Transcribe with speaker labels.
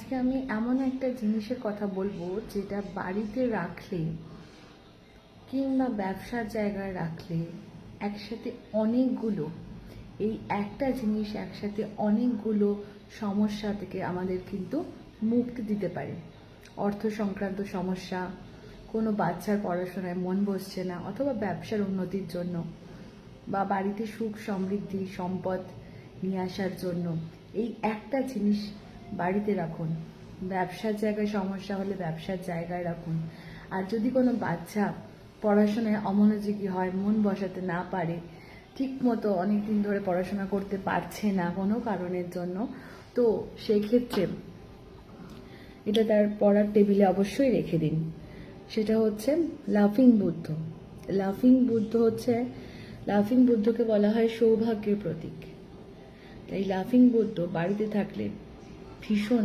Speaker 1: আজকে আমি এমন একটা জিনিসের কথা বলবো যেটা বাড়িতে রাখলে কিংবা ব্যবসার জায়গায় রাখলে একসাথে অনেকগুলো এই একটা জিনিস একসাথে অনেকগুলো সমস্যা থেকে আমাদের কিন্তু মুক্তি দিতে পারে। অর্থ সংক্রান্ত সমস্যা, কোনো বাচ্চার পড়াশোনায় মন বসছে না, অথবা ব্যবসার উন্নতির জন্য, বা বাড়িতে সুখ সমৃদ্ধি সম্পদ নিয়ে আসার জন্য এই একটা জিনিস বাড়িতে রাখুন। ব্যবসার জায়গায় সমস্যা হলে ব্যবসার জায়গায় রাখুন। আর যদি কোনো বাচ্চা পড়াশোনায় অমনোযোগী হয়, মন বসাতে না পারে, ঠিক মতো অনেকদিন ধরে পড়াশোনা করতে পারছে না কোনো কারণের জন্য, তো সেক্ষেত্রে এটা তার পড়ার টেবিলে অবশ্যই রেখে দিন। সেটা হচ্ছে লাফিং বুদ্ধ। লাফিং বুদ্ধকে বলা হয় সৌভাগ্যের প্রতীক। তাই লাফিং বুদ্ধ বাড়িতে থাকলে ভীষণ